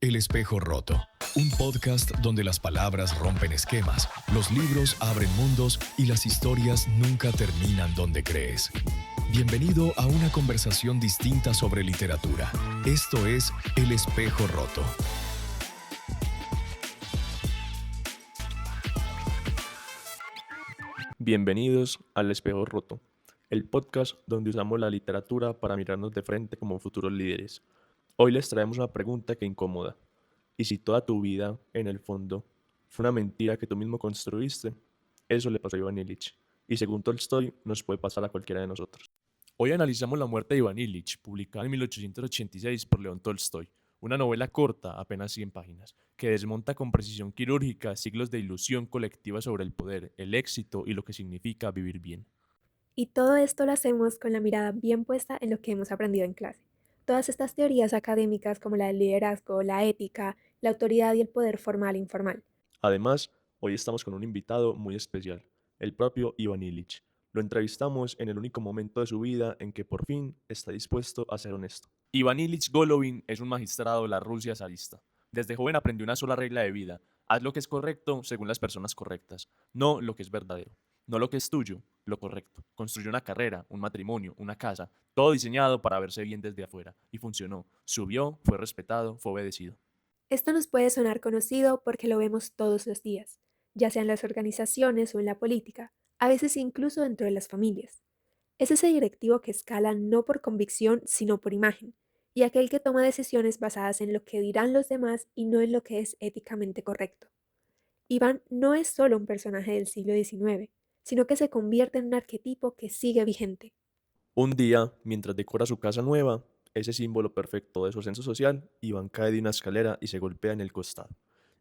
El espejo roto, un podcast donde las palabras rompen esquemas, los libros abren mundos y las historias nunca terminan donde crees. Bienvenido a una conversación distinta sobre literatura. Esto es El espejo roto. Bienvenidos al Espejo Roto, el podcast donde usamos la literatura para mirarnos de frente como futuros líderes. Hoy les traemos una pregunta que incomoda. ¿Y si toda tu vida, en el fondo, fue una mentira que tú mismo construiste? Eso le pasó a Iván Illich, y según Tolstoy, nos puede pasar a cualquiera de nosotros. Hoy analizamos la muerte de Iván Illich, publicada en 1886 por León Tolstoy, una novela corta, apenas 100 páginas, que desmonta con precisión quirúrgica siglos de ilusión colectiva sobre el poder, el éxito y lo que significa vivir bien. Y todo esto lo hacemos con la mirada bien puesta en lo que hemos aprendido en clase. Todas estas teorías académicas como la del liderazgo, la ética, la autoridad y el poder formal e informal. Además, hoy estamos con un invitado muy especial, el propio Iván Illich. Lo entrevistamos en el único momento de su vida en que por fin está dispuesto a ser honesto. Iván Illich Golovin es un magistrado de la Rusia zarista. Desde joven aprendió una sola regla de vida: haz lo que es correcto según las personas correctas, no lo que es verdadero, no lo que es tuyo, lo correcto. Construyó una carrera, un matrimonio, una casa, todo diseñado para verse bien desde afuera, y funcionó. Subió, fue respetado, fue obedecido. Esto nos puede sonar conocido porque lo vemos todos los días, ya sea en las organizaciones o en la política, a veces incluso dentro de las familias. Es ese directivo que escala no por convicción, sino por imagen, y aquel que toma decisiones basadas en lo que dirán los demás y no en lo que es éticamente correcto. Iván no es solo un personaje del siglo XIX, sino que se convierte en un arquetipo que sigue vigente. Un día, mientras decora su casa nueva, ese símbolo perfecto de su ascenso social, Iván cae de una escalera y se golpea en el costado.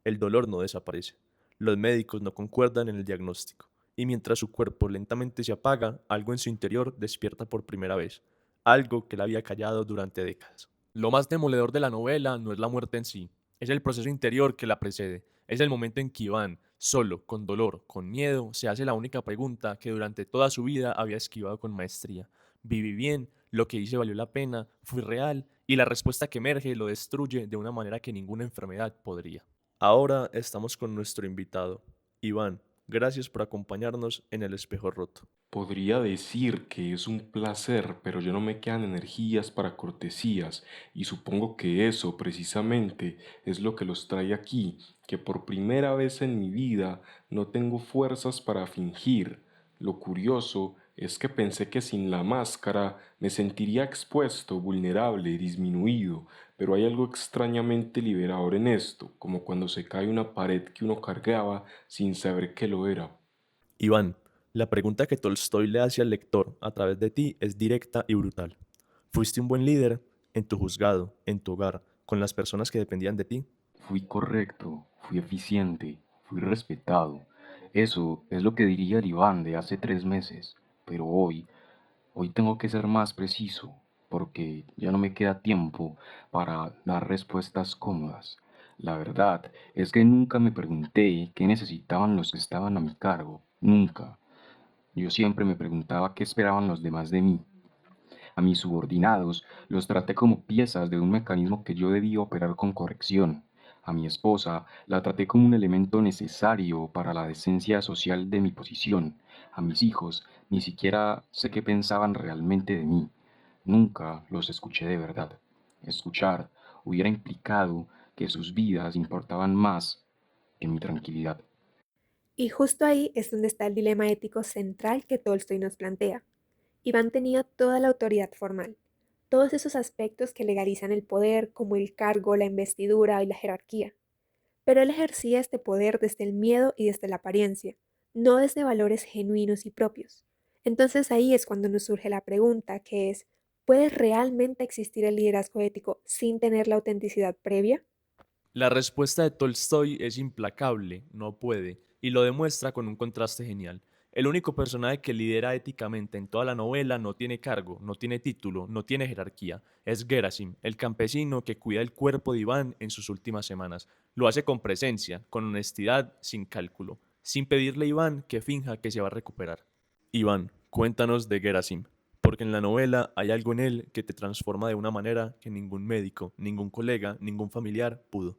El dolor no desaparece. Los médicos no concuerdan en el diagnóstico. Y mientras su cuerpo lentamente se apaga, algo en su interior despierta por primera vez. Algo que le había callado durante décadas. Lo más demoledor de la novela no es la muerte en sí, es el proceso interior que la precede. Es el momento en que Iván, solo, con dolor, con miedo, se hace la única pregunta que durante toda su vida había esquivado con maestría. ¿Viví bien? ¿Lo que hice valió la pena? ¿Fui real? Y la respuesta que emerge lo destruye de una manera que ninguna enfermedad podría. Ahora estamos con nuestro invitado, Iván. Gracias por acompañarnos en El Espejo Roto. Podría decir que es un placer, pero ya no me quedan energías para cortesías, y supongo que eso precisamente es lo que los trae aquí, que por primera vez en mi vida no tengo fuerzas para fingir. Lo curioso es que pensé que sin la máscara me sentiría expuesto, vulnerable, disminuido, pero hay algo extrañamente liberador en esto, como cuando se cae una pared que uno cargaba sin saber que lo era. Iván, la pregunta que Tolstoy le hace al lector a través de ti es directa y brutal. ¿Fuiste un buen líder en tu juzgado, en tu hogar, con las personas que dependían de ti? Fui correcto, fui eficiente, fui respetado. Eso es lo que diría el Iván de hace 3 meses. Pero hoy tengo que ser más preciso, porque ya no me queda tiempo para dar respuestas cómodas. La verdad es que nunca me pregunté qué necesitaban los que estaban a mi cargo. Nunca. Yo siempre me preguntaba qué esperaban los demás de mí. A mis subordinados los traté como piezas de un mecanismo que yo debía operar con corrección. A mi esposa la traté como un elemento necesario para la decencia social de mi posición. A mis hijos ni siquiera sé qué pensaban realmente de mí. Nunca los escuché de verdad. Escuchar hubiera implicado que sus vidas importaban más que mi tranquilidad. Y justo ahí es donde está el dilema ético central que Tolstoy nos plantea. Iván tenía toda la autoridad formal, todos esos aspectos que legalizan el poder, como el cargo, la investidura y la jerarquía. Pero él ejercía este poder desde el miedo y desde la apariencia, no desde valores genuinos y propios. Entonces ahí es cuando nos surge la pregunta, que es, ¿puede realmente existir el liderazgo ético sin tener la autenticidad previa? La respuesta de Tolstoy es implacable, no puede, y lo demuestra con un contraste genial. El único personaje que lidera éticamente en toda la novela no tiene cargo, no tiene título, no tiene jerarquía. Es Gerasim, el campesino que cuida el cuerpo de Iván en sus últimas semanas. Lo hace con presencia, con honestidad, sin cálculo, sin pedirle a Iván que finja que se va a recuperar. Iván, cuéntanos de Gerasim. porque en la novela hay algo en él que te transforma de una manera que ningún médico, ningún colega, ningún familiar pudo.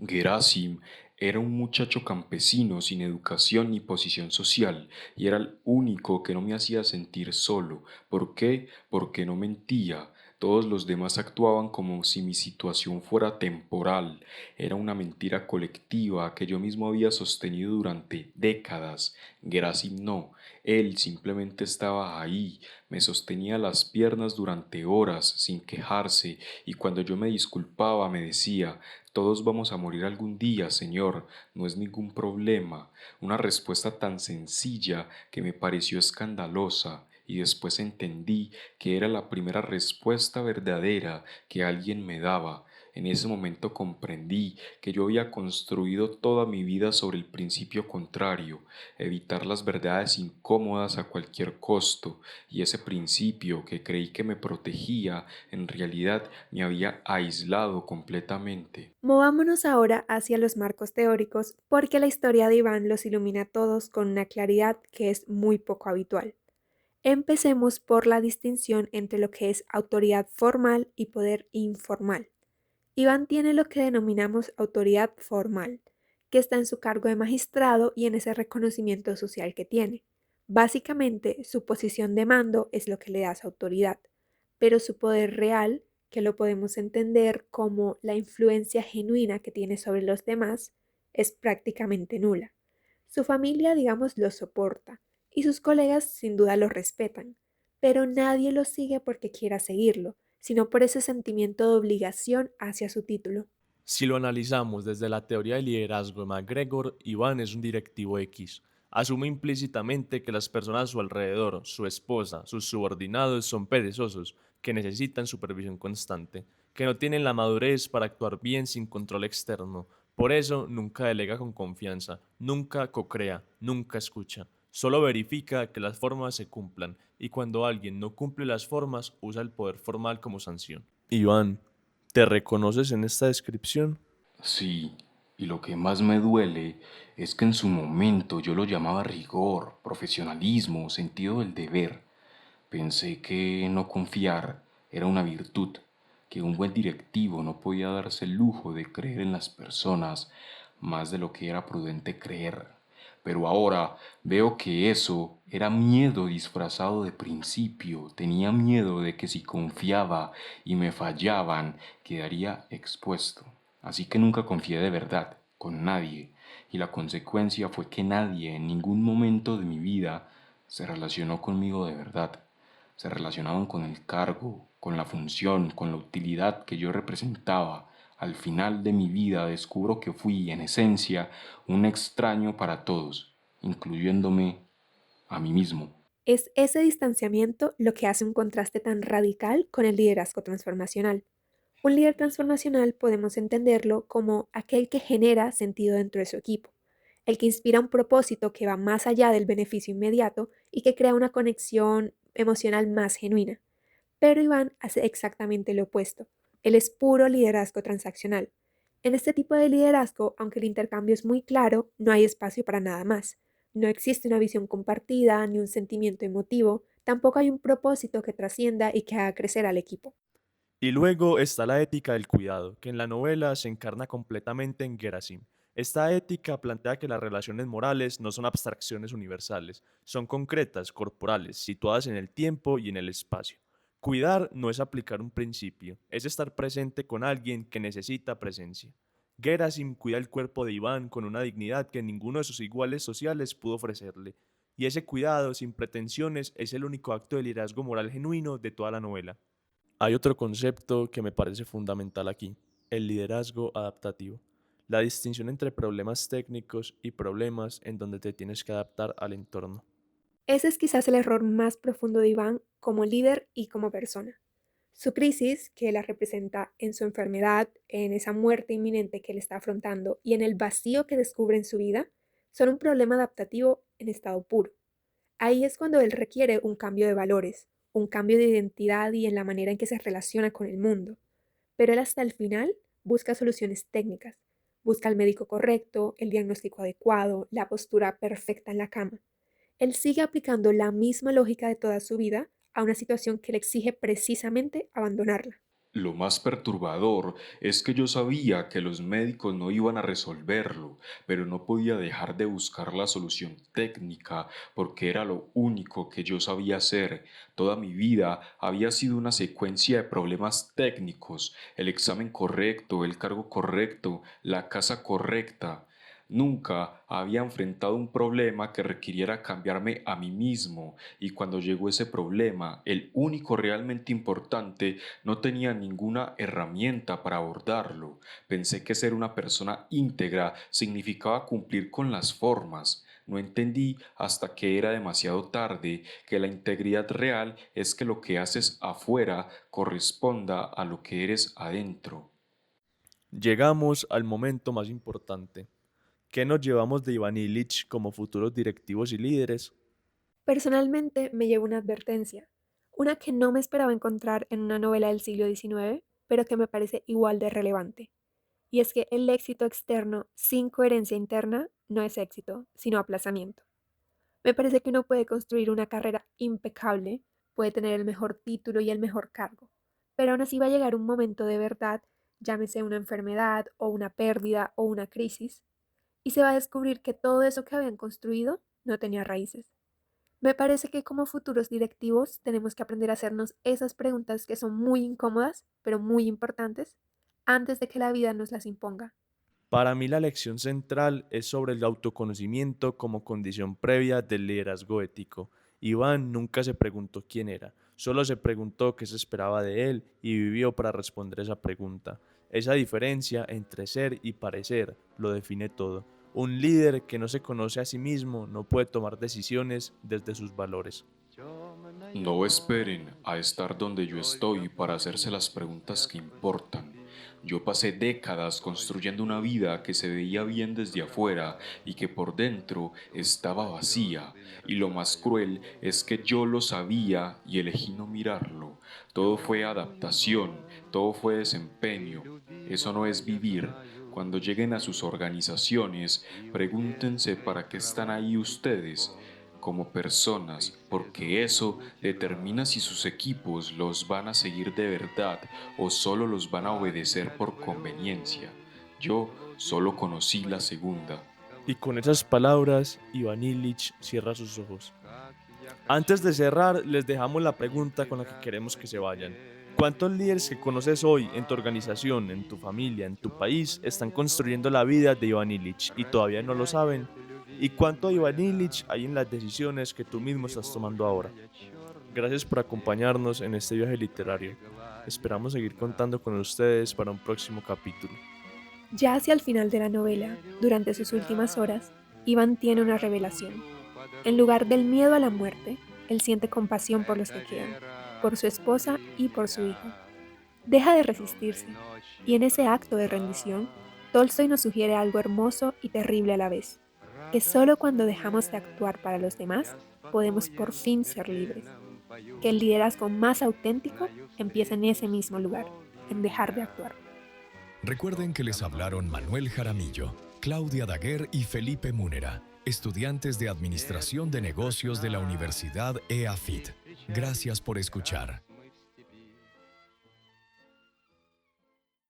Gerasim era un muchacho campesino sin educación ni posición social y era el único que no me hacía sentir solo. ¿Por qué? Porque no mentía. Todos los demás actuaban como si mi situación fuera temporal. Era una mentira colectiva que yo mismo había sostenido durante décadas. Gerasim no. Él simplemente estaba ahí, me sostenía las piernas durante horas sin quejarse y cuando yo me disculpaba me decía: todos vamos a morir algún día, Señor, no es ningún problema. Una respuesta tan sencilla que me pareció escandalosa y después entendí que era la primera respuesta verdadera que alguien me daba. En ese momento comprendí que yo había construido toda mi vida sobre el principio contrario, evitar las verdades incómodas a cualquier costo, y ese principio que creí que me protegía, en realidad me había aislado completamente. Movámonos ahora hacia los marcos teóricos porque la historia de Iván los ilumina a todos con una claridad que es muy poco habitual. Empecemos por la distinción entre lo que es autoridad formal y poder informal. Iván tiene lo que denominamos autoridad formal, que está en su cargo de magistrado y en ese reconocimiento social que tiene. Básicamente, su posición de mando es lo que le da esa autoridad, pero su poder real, que lo podemos entender como la influencia genuina que tiene sobre los demás, es prácticamente nula. Su familia, digamos, lo soporta y sus colegas sin duda lo respetan, pero nadie lo sigue porque quiera seguirlo, sino por ese sentimiento de obligación hacia su título. Si lo analizamos desde la teoría del liderazgo de McGregor, Iván es un directivo X. Asume implícitamente que las personas a su alrededor, su esposa, sus subordinados, son perezosos, que necesitan supervisión constante, que no tienen la madurez para actuar bien sin control externo. Por eso nunca delega con confianza, nunca cocrea, nunca escucha. Solo verifica que las formas se cumplan y cuando alguien no cumple las formas usa el poder formal como sanción. Iván, ¿te reconoces en esta descripción? Sí, y lo que más me duele es que en su momento yo lo llamaba rigor, profesionalismo, sentido del deber. Pensé que no confiar era una virtud, que un buen directivo no podía darse el lujo de creer en las personas más de lo que era prudente creer. Pero ahora veo que eso era miedo disfrazado de principio. Tenía miedo de que si confiaba y me fallaban, quedaría expuesto. Así que nunca confié de verdad, con nadie, y la consecuencia fue que nadie en ningún momento de mi vida se relacionó conmigo de verdad. Se relacionaban con el cargo, con la función, con la utilidad que yo representaba. Al final de mi vida descubro que fui, en esencia, un extraño para todos, incluyéndome a mí mismo. Es ese distanciamiento lo que hace un contraste tan radical con el liderazgo transformacional. Un líder transformacional podemos entenderlo como aquel que genera sentido dentro de su equipo, el que inspira un propósito que va más allá del beneficio inmediato y que crea una conexión emocional más genuina. Pero Iván hace exactamente lo opuesto. Él es puro liderazgo transaccional. En este tipo de liderazgo, aunque el intercambio es muy claro, no hay espacio para nada más. No existe una visión compartida ni un sentimiento emotivo, tampoco hay un propósito que trascienda y que haga crecer al equipo. Y luego está la ética del cuidado, que en la novela se encarna completamente en Gerasim. Esta ética plantea que las relaciones morales no son abstracciones universales, son concretas, corporales, situadas en el tiempo y en el espacio. Cuidar no es aplicar un principio, es estar presente con alguien que necesita presencia. Gerasim cuida el cuerpo de Iván con una dignidad que ninguno de sus iguales sociales pudo ofrecerle, y ese cuidado, sin pretensiones, es el único acto de liderazgo moral genuino de toda la novela. Hay otro concepto que me parece fundamental aquí, el liderazgo adaptativo, la distinción entre problemas técnicos y problemas en donde te tienes que adaptar al entorno. Ese es quizás el error más profundo de Iván como líder y como persona. Su crisis, que la representa en su enfermedad, en esa muerte inminente que él está afrontando y en el vacío que descubre en su vida, son un problema adaptativo en estado puro. Ahí es cuando él requiere un cambio de valores, un cambio de identidad y en la manera en que se relaciona con el mundo. Pero él hasta el final busca soluciones técnicas, busca el médico correcto, el diagnóstico adecuado, la postura perfecta en la cama. Él sigue aplicando la misma lógica de toda su vida, a una situación que le exige precisamente abandonarla. Lo más perturbador es que yo sabía que los médicos no iban a resolverlo, pero no podía dejar de buscar la solución técnica porque era lo único que yo sabía hacer. Toda mi vida había sido una secuencia de problemas técnicos: el examen correcto, el cargo correcto, la casa correcta. Nunca había enfrentado un problema que requiriera cambiarme a mí mismo, y cuando llegó ese problema, el único realmente importante, no tenía ninguna herramienta para abordarlo. Pensé que ser una persona íntegra significaba cumplir con las formas. No entendí hasta que era demasiado tarde que la integridad real es que lo que haces afuera corresponda a lo que eres adentro. Llegamos al momento más importante. ¿Qué nos llevamos de Iván Illich como futuros directivos y líderes? Personalmente me llevo una advertencia, una que no me esperaba encontrar en una novela del siglo XIX, pero que me parece igual de relevante. Y es que el éxito externo sin coherencia interna no es éxito, sino aplazamiento. Me parece que uno puede construir una carrera impecable, puede tener el mejor título y el mejor cargo, pero aún así va a llegar un momento de verdad, llámese una enfermedad o una pérdida o una crisis, y se va a descubrir que todo eso que habían construido no tenía raíces. Me parece que como futuros directivos tenemos que aprender a hacernos esas preguntas que son muy incómodas, pero muy importantes, antes de que la vida nos las imponga. Para mí la lección central es sobre el autoconocimiento como condición previa del liderazgo ético. Iván nunca se preguntó quién era, solo se preguntó qué se esperaba de él y vivió para responder esa pregunta. Esa diferencia entre ser y parecer lo define todo. Un líder que no se conoce a sí mismo no puede tomar decisiones desde sus valores. No esperen a estar donde yo estoy para hacerse las preguntas que importan. Yo pasé décadas construyendo una vida que se veía bien desde afuera y que por dentro estaba vacía. Y lo más cruel es que yo lo sabía y elegí no mirarlo. Todo fue adaptación, todo fue desempeño. Eso no es vivir. Cuando lleguen a sus organizaciones, pregúntense para qué están ahí ustedes como personas, porque eso determina si sus equipos los van a seguir de verdad o solo los van a obedecer por conveniencia. Yo solo conocí la segunda. Y con esas palabras, Iván Illich cierra sus ojos. Antes de cerrar, les dejamos la pregunta con la que queremos que se vayan. ¿Cuántos líderes que conoces hoy en tu organización, en tu familia, en tu país, están construyendo la vida de Iván Illich y todavía no lo saben? ¿Y cuánto de Iván Illich hay en las decisiones que tú mismo estás tomando ahora? Gracias por acompañarnos en este viaje literario. Esperamos seguir contando con ustedes para un próximo capítulo. Ya hacia el final de la novela, durante sus últimas horas, Iván tiene una revelación. En lugar del miedo a la muerte, él siente compasión por los que quedan, por su esposa y por su hijo. Deja de resistirse, y en ese acto de rendición, Tolstoy nos sugiere algo hermoso y terrible a la vez, que solo cuando dejamos de actuar para los demás, podemos por fin ser libres. Que el liderazgo más auténtico empieza en ese mismo lugar, en dejar de actuar. Recuerden que les hablaron Manuel Jaramillo, Claudia Daguer y Felipe Múnera, estudiantes de Administración de Negocios de la Universidad EAFIT. Gracias por escuchar.